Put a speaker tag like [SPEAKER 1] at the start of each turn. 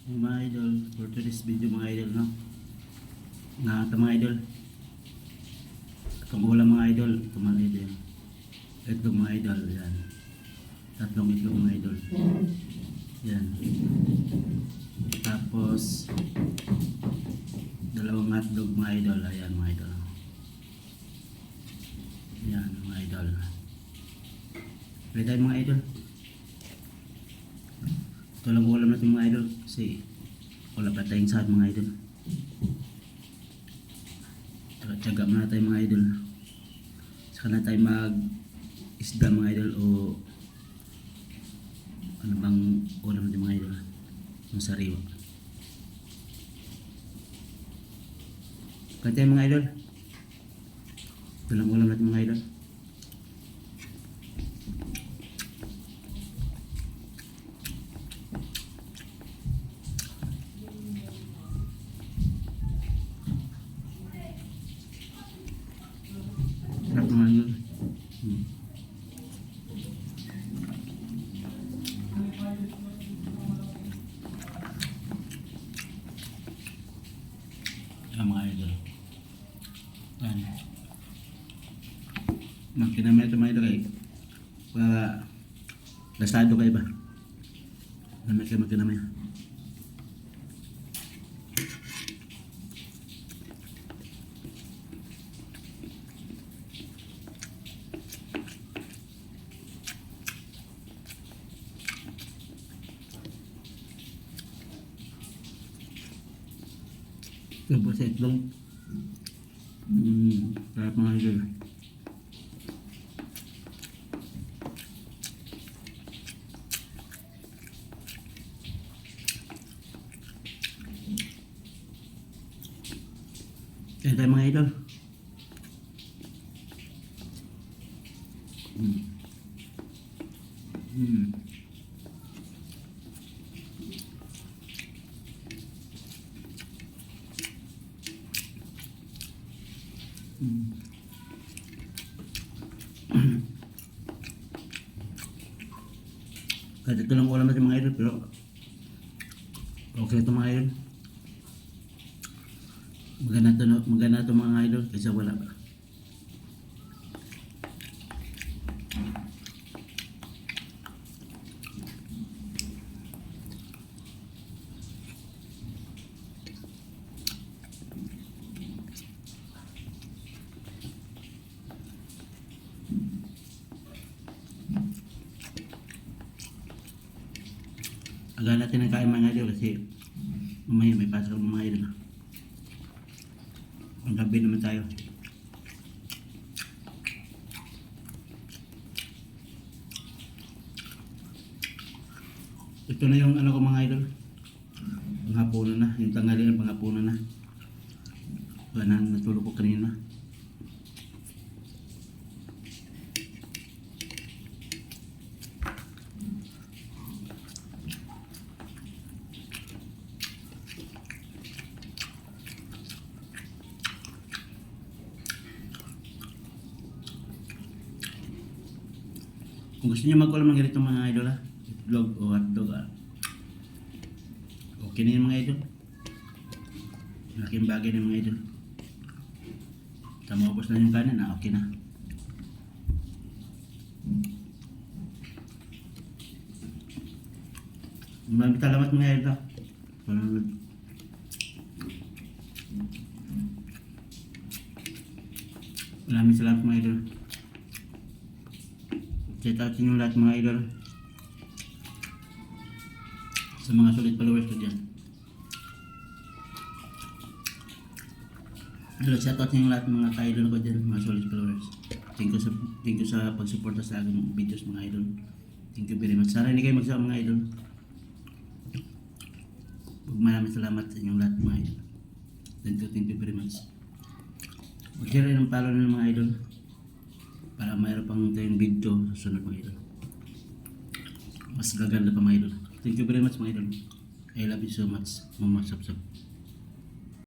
[SPEAKER 1] Mga idol, for today's video mga idol, no? Nga ito mga idol. Itong ulam mga idol. Ito mga idol. Ito mga idol. Yan. Tatlong itlog mga idol. Yan. Tapos dalawang hotdog mga idol. Ayan mga idol. Yan mga idol. Ready tayo mga idol. Ito lang ulam natin mga idol kasi wala pa tayong sahod mga idol. Tiyaga muna tayo mga idol. Saka na tayo mag isda mga idol o ano bang ulam natin mga idol. Yung sariwa. Kaya tayo mga idol. Ito lang ulam natin mga idol. Sarap mga idol. Yan mga idol. Yan. Magkinamay ito mga idol kayo. Para lasado kayo ba? Namay kayo magkinamay. Tapos sa itlog. Sarap mga idol. Kaya tayo mga idol. Kahit ito lang ulam natin mga idol, pero okay ito mga idol. Maganda ito mga idol kaysa wala. Agad natin ang kain mga idol kasi mamaya may pasok ng mga idol. Ang gabi naman tayo. Ito na yung ano ko mga idol. Panghapunan na. Yung tanghali ng panghapunan na. Wala na natulog ko kanina. Kung gusto niyo mag-ulam ng ganito mga idol ha, itlog o hotdog ha, okay na yun mga idol. Malaking bagay na mga idol. Maubos na yung kanin ha, okay na. Maraming salamat mga idol ha. Maraming salamat mga idol. Shout out sa inyo lahat mga idol. Sa mga solid followers ko dyan. Shout out sa inyo lahat mga ka-idol ko dyan, mga solid followers. Thank you sa pagsuporta sa aking videos mga idol. Thank you very much. Sana hindi kayo magsama mga idol. Maraming salamat sa inyong lahat mga idol. Thank you very much. Mag-share rin ng follow ng mga idol. Para mayroon pang tayong video sa sunod mga idol. Mas gaganda pa mga idol. Thank you very much mga idol. I love you so much. Mama Sapsap.